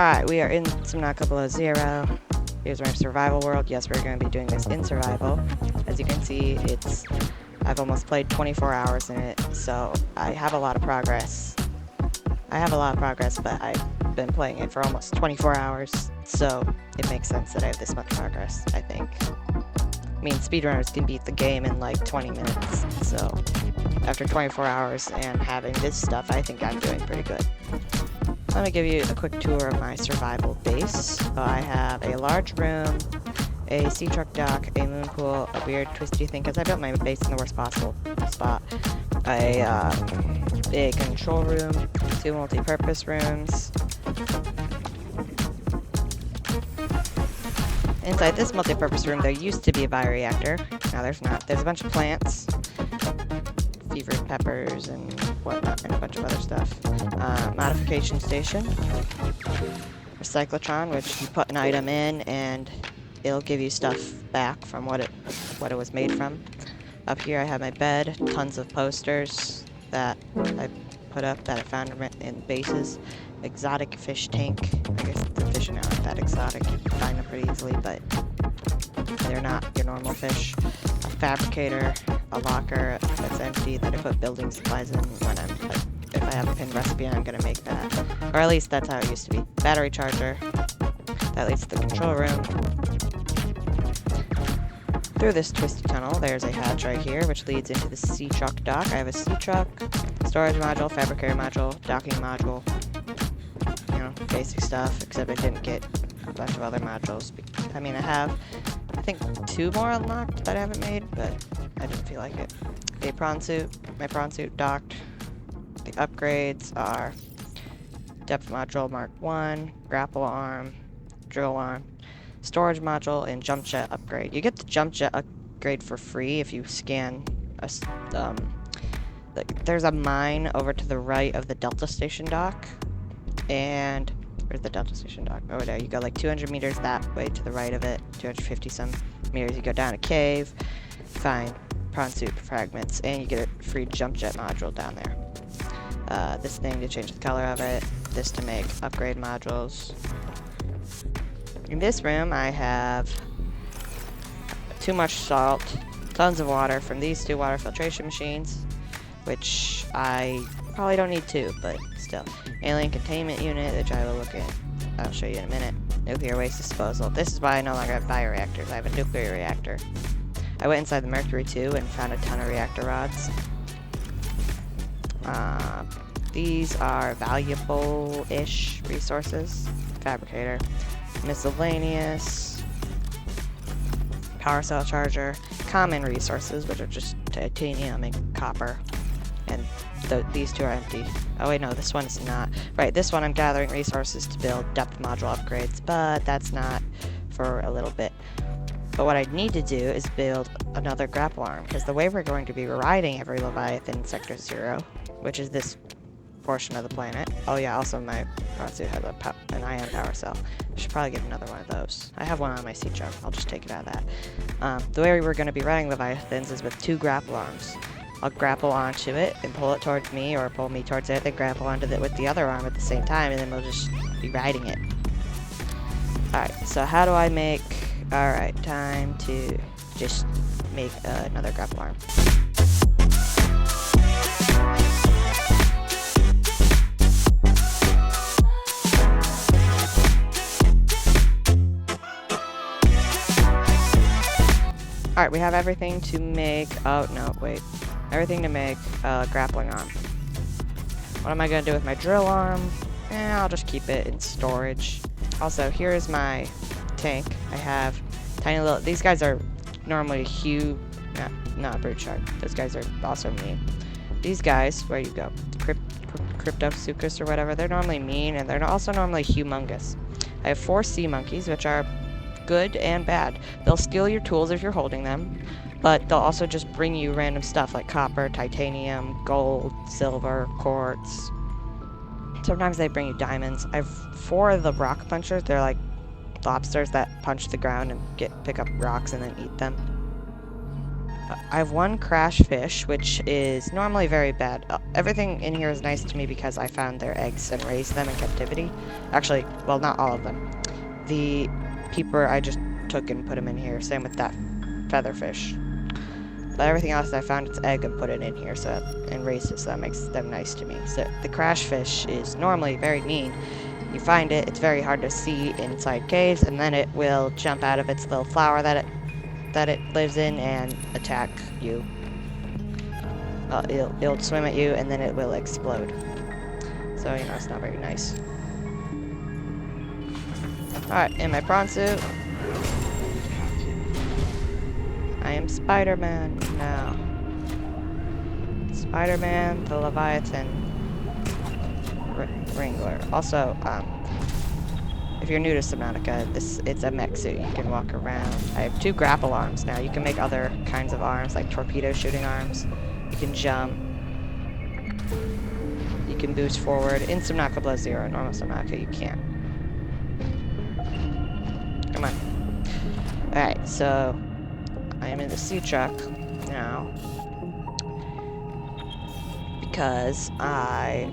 Alright, we are in Subnautica below zero. Here's my survival world. Yes, we're going to be doing this in survival. As you can see, I've almost played 24 hours in it, so I have a lot of progress. But I've been playing it for almost 24 hours, so it makes sense that I have this much progress, I think. I mean, speedrunners can beat the game in like 20 minutes, so after 24 hours and having this stuff, I think I'm doing pretty good. So I'm going to give you a quick tour of my survival base. So I have a large room, a sea truck dock, a moon pool, a weird twisty thing, because I built my base in the worst possible spot, a control room, 2 multi-purpose rooms. Inside this multi-purpose room, there used to be a bioreactor. Now there's not. There's a bunch of plants, fevered peppers and whatnot, and a bunch of other stuff. Modification station, recyclotron, which you put an item in and it'll give you stuff back from what it was made from. Up here I have my bed, tons of posters that I put up that I found in bases. Exotic fish tank. I guess the fish are not that exotic. You can find them pretty easily, but they're not your normal fish. A fabricator, a locker that's empty that I put building supplies in when if I have a pinned recipe and I'm gonna make that. Or at least that's how it used to be. Battery charger. That leads to the control room. Through this twisty tunnel, there's a hatch right here, which leads into the sea truck dock. I have a sea truck, storage module, fabricator module, docking module. You know, basic stuff, except I didn't get a bunch of other modules. I mean, I have, I think, 2 more unlocked that I haven't made, but I didn't feel like it. A prawn suit, my prawn suit docked. The upgrades are depth module Mark 1, grapple arm, drill arm, storage module, and jump jet upgrade. You get the jump jet upgrade for free if you scan there's a mine over to the right of the Delta Station dock. And where's the Delta Station dock? Over there. You go like 200 meters that way to the right of it. 250 some meters. You go down a cave, find prawn suit fragments, and you get a free jump jet module down there. This thing to change the color of it. This to make upgrade modules. In this room, I have too much salt, tons of water from these 2 water filtration machines, which I probably don't need 2, but still. Alien containment unit, which I will look at. I'll show you in a minute. Nuclear waste disposal. This is why I no longer have bioreactors. I have a nuclear reactor. I went inside the Mercury 2 and found a ton of reactor rods. These are valuable-ish resources. Fabricator. Miscellaneous. Power cell charger. Common resources, which are just titanium and copper. And these 2 are empty. Oh wait, no, this one is not. Right, this one I'm gathering resources to build depth module upgrades, but that's not for a little bit. But what I need to do is build another grapple arm, because the way we're going to be riding every leviathan in Sector 0, which is this portion of the planet. Oh yeah, also my prawn suit has an ion power cell. I should probably get another one of those. I have one on my sea truck. I'll just take it out of that. The way we're going to be riding leviathans is with 2 grapple arms. I'll grapple onto it and pull it towards me, or pull me towards it, then grapple onto it with the other arm at the same time, and then we'll just be riding it. Alright, so how do I make... Alright, time to just make another grapple arm. Alright, we have everything to make... Oh, no, wait. Everything to make a grappling arm. What am I going to do with my drill arm? I'll just keep it in storage. Also, here's my tank. I have tiny little... These guys are normally not brute shark. Those guys are also mean. These guys, where you go? Cryptosuchus or whatever. They're normally mean, and they're also normally humongous. I have 4 sea monkeys, which are good and bad. They'll steal your tools if you're holding them, but they'll also just bring you random stuff like copper, titanium, gold, silver, quartz. Sometimes they bring you diamonds. I have 4 of the rock punchers. They're like lobsters that punch the ground and pick up rocks and then eat them. I have one crash fish, which is normally very bad. Everything in here is nice to me because I found their eggs and raised them in captivity. Actually, well, not all of them. The peeper I just took and put them in here. Same with that featherfish. But everything else I found its egg and put it in here and raised it, so that makes them nice to me. So the crash fish is normally very mean. You find it, it's very hard to see inside caves, and then it will jump out of its little flower that it lives in and attack you. It'll swim at you and then it will explode. So, you know, it's not very nice. Alright, in my prawn suit. I am Spider-Man now. Spider-Man, the Leviathan Wrangler. Also, if you're new to Subnautica, it's a mech suit. You can walk around. I have 2 grapple arms now. You can make other kinds of arms, like torpedo shooting arms. You can jump. You can boost forward. In Subnautica Plus Zero, normal Subnautica, you can't. Come on. Alright, so I am in the sea truck now because I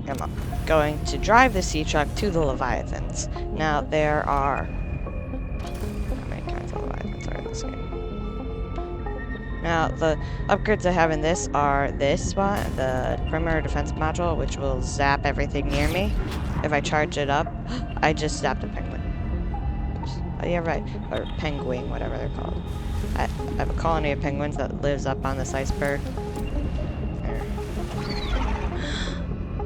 am going to drive the sea truck to the Leviathans. Now, there are... how many kinds of Leviathans are in this game? Now, the upgrades I have in this are this one, the perimeter defense module, which will zap everything near me. If I charge it up, I just zapped a penguin. Oh, yeah, right. Or penguin, whatever they're called. I have a colony of penguins that lives up on this iceberg.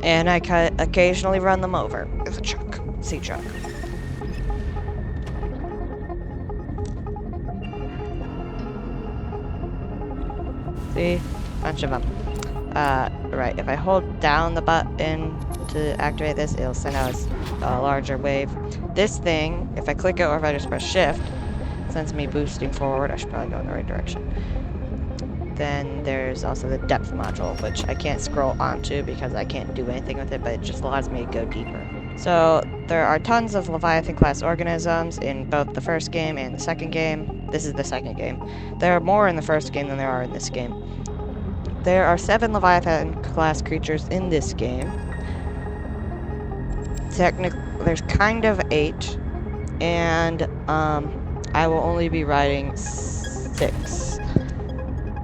And I occasionally run them over with a truck, sea truck. See? Bunch of them. Right, if I hold down the button to activate this, it'll send out a larger wave. This thing, if I click it or if I just press shift, sends me boosting forward. I should probably go in the right direction. Then there's also the depth module, which I can't scroll onto because I can't do anything with it, but it just allows me to go deeper. So there are tons of Leviathan class organisms in both the first game and the second game. This is the second game. There are more in the first game than there are in this game. There are 7 Leviathan class creatures in this game. Technically, there's kind of 8, and I will only be riding 6.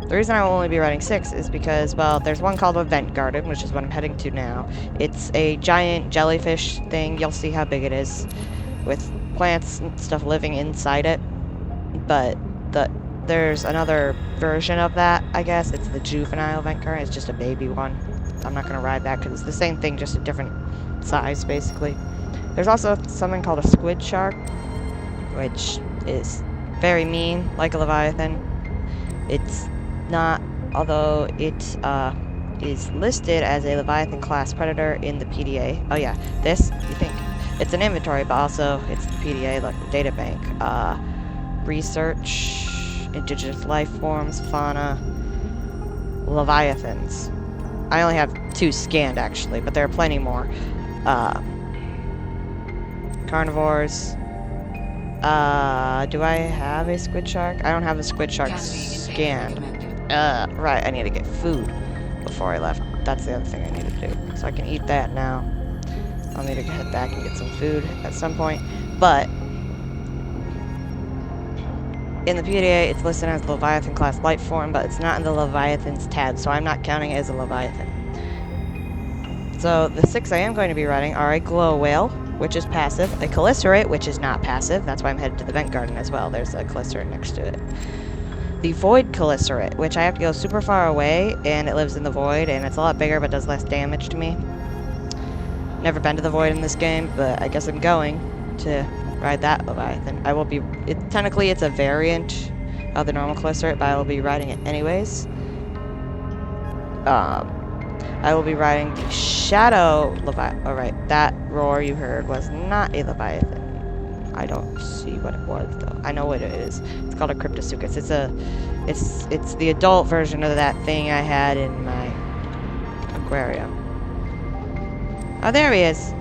The reason I will only be riding 6 is because, well, there's one called a vent garden, which is what I'm heading to now. It's a giant jellyfish thing. You'll see how big it is, with plants and stuff living inside it. But there's another version of that, I guess. It's the juvenile vent garden. It's just a baby one. I'm not going to ride that because it's the same thing, just a different size, basically. There's also something called a squid shark, which is very mean, like a leviathan. It's not, although it is listed as a Leviathan class predator in the PDA. Oh yeah, this, you think, it's an inventory, but also it's the PDA, like the data bank. Research, indigenous life forms, fauna, Leviathans. I only have 2 scanned, actually, but there are plenty more. Carnivores. Do I have a squid shark? I don't have a squid shark scanned. Right, I need to get food before I left. That's the other thing I need to do. So I can eat that now. I'll need to head back and get some food at some point. But in the PDA, it's listed as Leviathan class life form, but it's not in the Leviathan's tab, so I'm not counting it as a Leviathan. So the 6 I am going to be riding are a glow whale, which is passive, a calicerae, which is not passive. That's why I'm headed to the vent garden as well. There's a calicerae next to it. The void calicerae, which I have to go super far away, and it lives in the void, and it's a lot bigger but does less damage to me. Never been to the void in this game, but I guess I'm going to ride that Leviathan. I will be, technically it's a variant of the normal calicerae, but I will be riding it anyways. I will be riding the Shadow Leviathan. Alright, that roar you heard was not a Leviathan. I don't see what it was, though. I know what it is. It's called a Cryptosuchus. It's the adult version of that thing I had in my aquarium. Oh, there he is.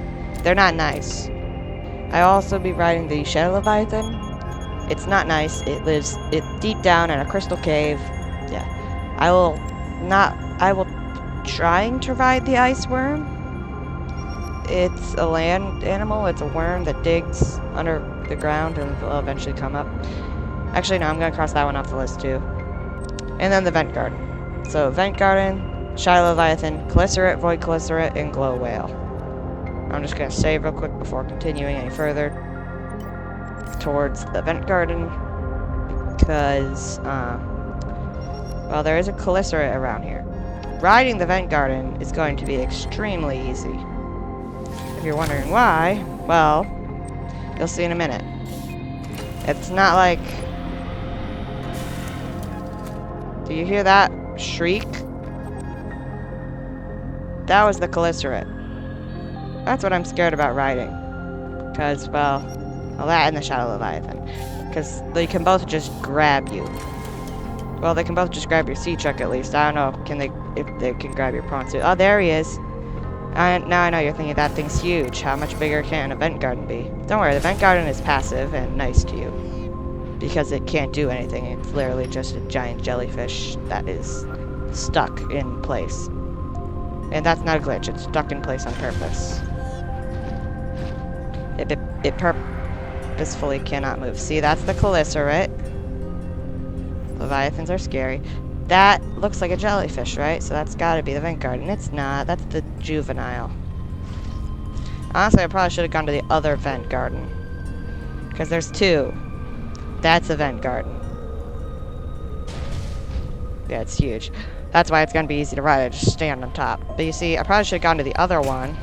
They're not nice. I'll also be riding the Shadow Leviathan. It's not nice. It lives deep down in a crystal cave. I will trying to ride the ice worm. It's a land animal. It's a worm that digs under the ground and will eventually come up. Actually, no, I'm going to cross that one off the list too. And then the vent garden. So, vent garden, shy leviathan, caliceret, void caliceret, and glow whale. I'm just going to save real quick before continuing any further towards the vent garden. Because, well, there is a caliceret around here. Riding the vent garden is going to be extremely easy. If you're wondering why, well, you'll see in a minute. It's not like... Do you hear that shriek? That was the caliceret. That's what I'm scared about riding. Because, well, that and the shadow leviathan. Because they can both just grab you. Well, they can both just grab your sea truck at least. I don't know if they can grab your prawn suit. Oh, there he is. Now I know you're thinking that thing's huge. How much bigger can a vent garden be? Don't worry, the vent garden is passive and nice to you. Because it can't do anything. It's literally just a giant jellyfish that is stuck in place. And that's not a glitch. It's stuck in place on purpose. It purposefully cannot move. See, that's the caliceret. Leviathans are scary. That looks like a jellyfish, right? So that's gotta be the vent garden. It's not. That's the juvenile. Honestly, I probably should have gone to the other vent garden. Because there's two. That's a vent garden. Yeah, it's huge. That's why it's gonna be easy to ride. I just stand on top. But you see, I probably should have gone to the other one.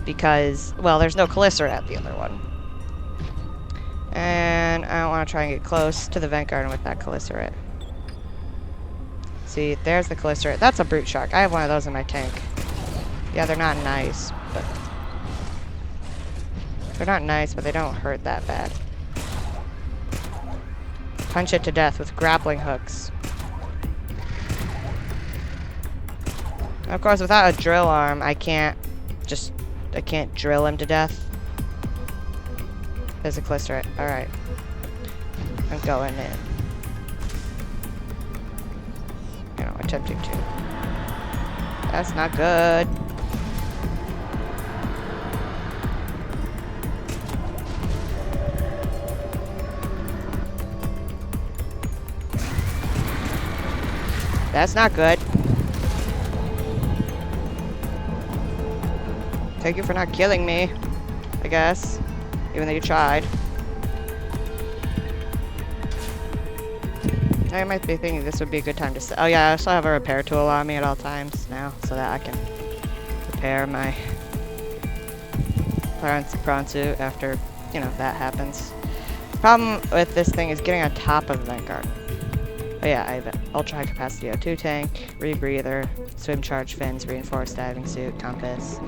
Because, well, there's no caliceret at the other one. And I don't want to try and get close to the vent garden with that caliceret. See, there's the caliceret. That's a brute shark. I have one of those in my tank. Yeah, they're not nice, but... They're not nice, but they don't hurt that bad. Punch it to death with grappling hooks. Of course, without a drill arm, I can't drill him to death. There's a caliceret. Alright. I'm going in. You know, attempting to. That's not good. That's not good. Thank you for not killing me, I guess. Even though you tried. I might be thinking this would be a good time to... Oh yeah, I also have a repair tool on me at all times now, so that I can repair my prawn suit after, you know, that happens. The problem with this thing is getting on top of the vent garden. Oh yeah, I have an ultra high capacity O2 tank, rebreather, swim charge fins, reinforced diving suit, compass.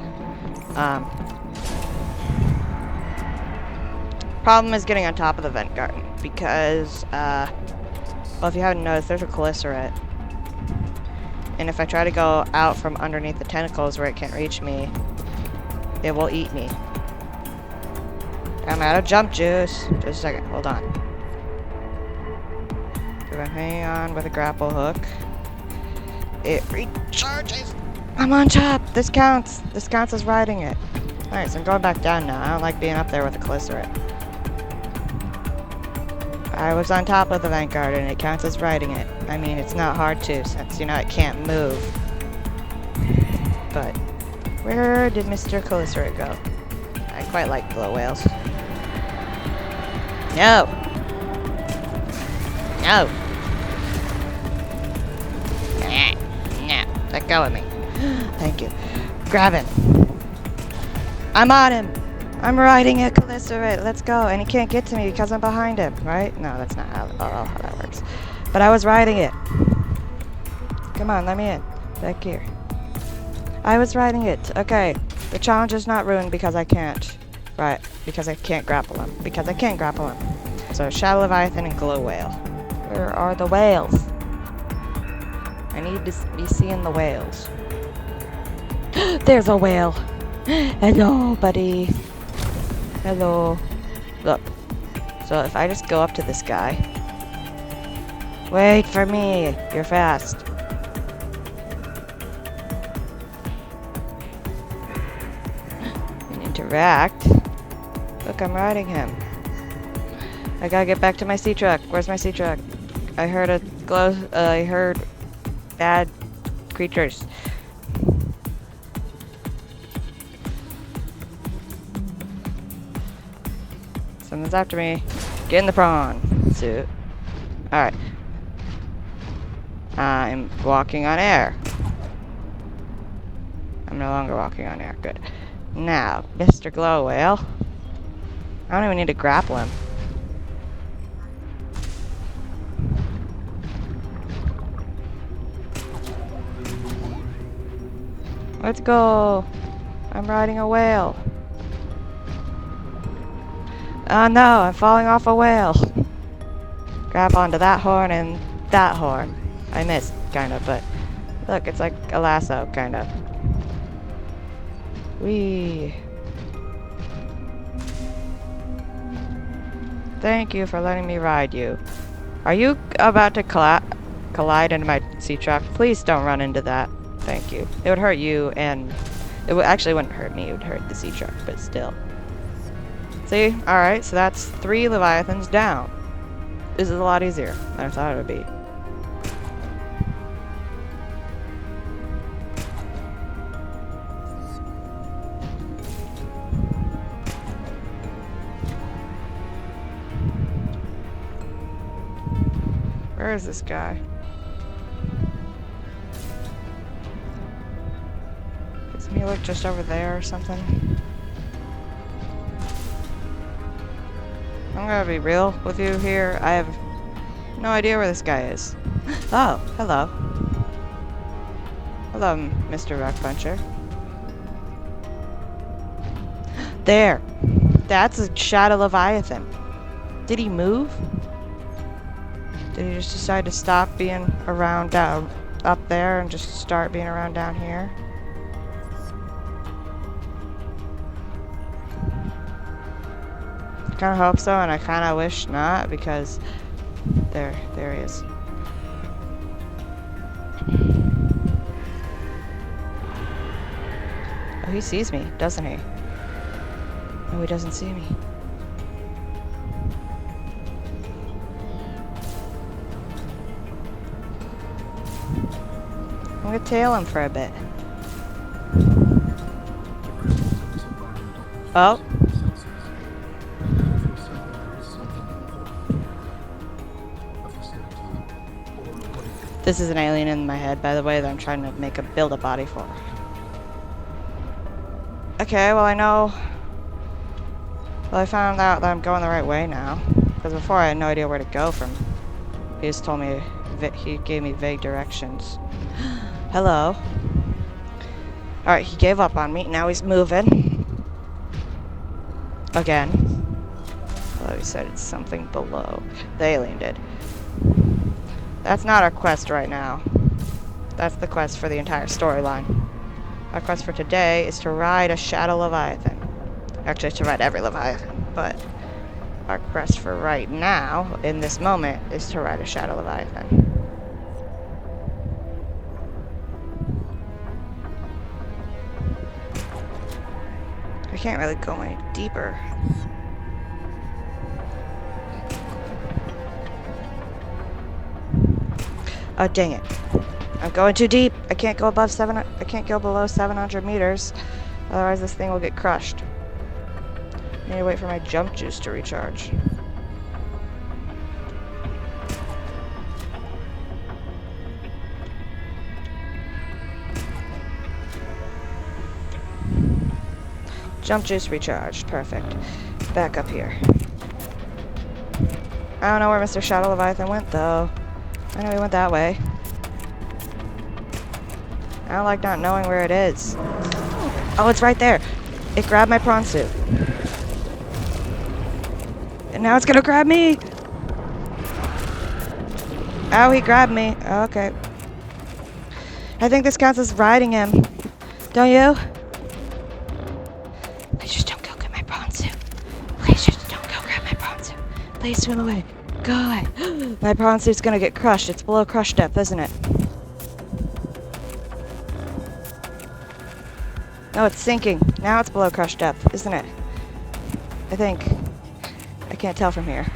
Problem is getting on top of the vent garden because, well, if you haven't noticed, there's a caliceret. And if I try to go out from underneath the tentacles where it can't reach me, it will eat me. I'm out of jump juice. Just a second, hold on. If I hang on with a grapple hook, it recharges. I'm on top. This counts. This counts as riding it. Alright, so I'm going back down now. I don't like being up there with a caliceret. I was on top of the vent garden. It counts as riding it. I mean, it's not hard to, since, you know, it can't move. But, where did Mr. Caliceret go? I quite like glow whales. No! No! No, let go of me. Thank you. Grab him. I'm on him! I'm riding a caliceret, let's go. And he can't get to me because I'm behind him, right? No, that's not how that works. But I was riding it. Come on, let me in. Back here. I was riding it. Okay. The challenge is not ruined because I can't. Right. Because I can't grapple him. Because I can't grapple him. So, Shadow Leviathan and Glow Whale. Where are the whales? I need to be seeing the whales. There's a whale. Hello, buddy. Hello. Look. So if I just go up to this guy. Wait for me. You're fast. And interact. Look, I'm riding him. I gotta get back to my sea truck. Where's my sea truck? I heard a glow. I heard bad creatures. Someone's after me. Get in the prawn suit. Alright. I'm walking on air. I'm no longer walking on air. Good. Now, Mr. Glow Whale. I don't even need to grapple him. Let's go. I'm riding a whale. Oh no, I'm falling off a whale. Grab onto that horn and that horn. I missed, kind of, but look, it's like a lasso, kind of. Whee! Thank you for letting me ride you. Are you about to collide into my sea truck? Please don't run into that. Thank you. It would hurt you, and it actually wouldn't hurt me. It would hurt the sea truck, but still. See? Alright, so that's 3 leviathans down. This is a lot easier than I thought it would be. Where is this guy? Doesn't he look just over there or something? I'm gonna be real with you here. I have no idea where this guy is. Oh, hello. Hello, Mr. Rock Puncher. There. That's a shadow leviathan. Did he move? Did he just decide to stop being around down up there and just start being around down here? I kind of hope so, and I kind of wish not, because there he is. Oh, he sees me, doesn't he? No, he doesn't see me. I'm gonna tail him for a bit. Oh. This is an alien in my head, by the way, that I'm trying to build a body for. Okay, well I know... Well, I found out that I'm going the right way now. Because before I had no idea where to go from. He just told me... He gave me vague directions. Hello. Alright, he gave up on me. Now he's moving. Again. Although he said it's something below. The alien did. That's not our quest right now. That's the quest for the entire storyline. Our quest for today is to ride a shadow leviathan. Actually, to ride every leviathan, but our quest for right now, in this moment, is to ride a shadow leviathan. I can't really go any deeper. Oh, dang it. I'm going too deep. I can't go above I can't go below 700 meters. Otherwise this thing will get crushed. I need to wait for my jump juice to recharge. Jump juice recharged. Perfect. Back up here. I don't know where Mr. Shadow Leviathan went, though. I know he went that way. I don't like not knowing where it is. Oh, it's right there. It grabbed my prawn suit. And now it's gonna grab me! Oh, he grabbed me. Oh, okay. I think this counts as riding him. Don't you? Please just don't go get my prawn suit. Please just don't go grab my prawn suit. Please swim away. Go away. My prawn suit's gonna get crushed. It's below crush depth, isn't it? No, it's sinking. Now it's below crush depth, isn't it? I think. I can't tell from here.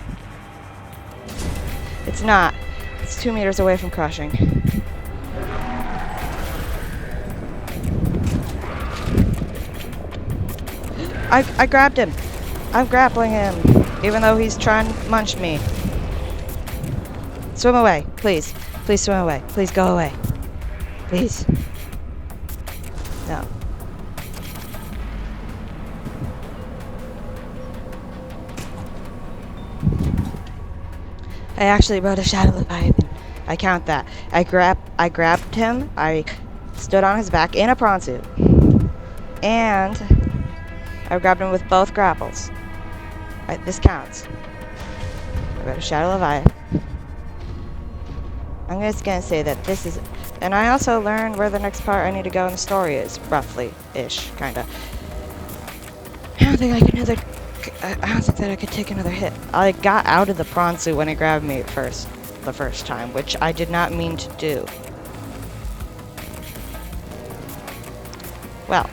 It's not. It's 2 meters away from crushing. I grabbed him. I'm grappling him, even though he's trying to munch me. Swim away, please. Please swim away. Please go away. Please. No. I actually rode a shadow leviathan. I count that. I grabbed him. I stood on his back in a prawn suit. And I grabbed him with both grapples. This counts. I rode a shadow leviathan. I'm just gonna say that this is, and I also learned where the next part I need to go in the story is, roughly-ish, kinda. I don't think that I could take another hit. I got out of the prawn suit when it grabbed me the first time, which I did not mean to do. Well.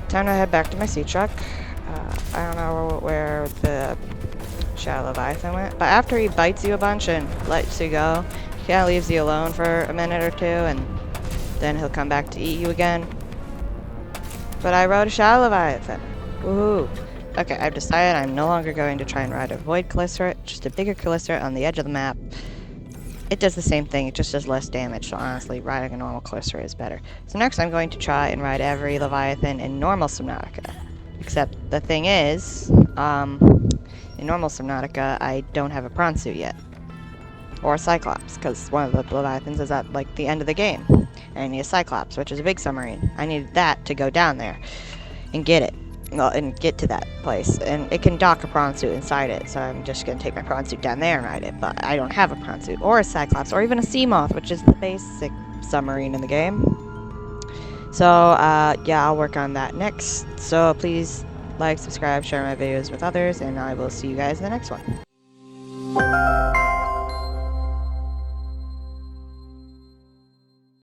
Time to head back to my sea truck. I don't know where the shadow leviathan went, but after he bites you a bunch and lets you go, he kind of leaves you alone for a minute or two, and then he'll come back to eat you again. But I rode a shadow leviathan. Woohoo! Okay, I've decided I'm no longer going to try and ride a void calycerate, just a bigger calycerate on the edge of the map. It does the same thing, it just does less damage, so honestly, riding a normal calycerate is better. So next I'm going to try and ride every leviathan in normal Subnautica. Except the thing is, in normal Subnautica, I don't have a prawn suit yet. Or a Cyclops, because one of the Leviathans is at, like, the end of the game. And I need a Cyclops, which is a big submarine. I need that to go down there and get it. Well, and get to that place. And it can dock a prawn suit inside it, so I'm just going to take my prawn suit down there and ride it. But I don't have a prawn suit, or a Cyclops, or even a sea moth, which is the basic submarine in the game. So, yeah, I'll work on that next. So please like, subscribe, share my videos with others, and I will see you guys in the next one.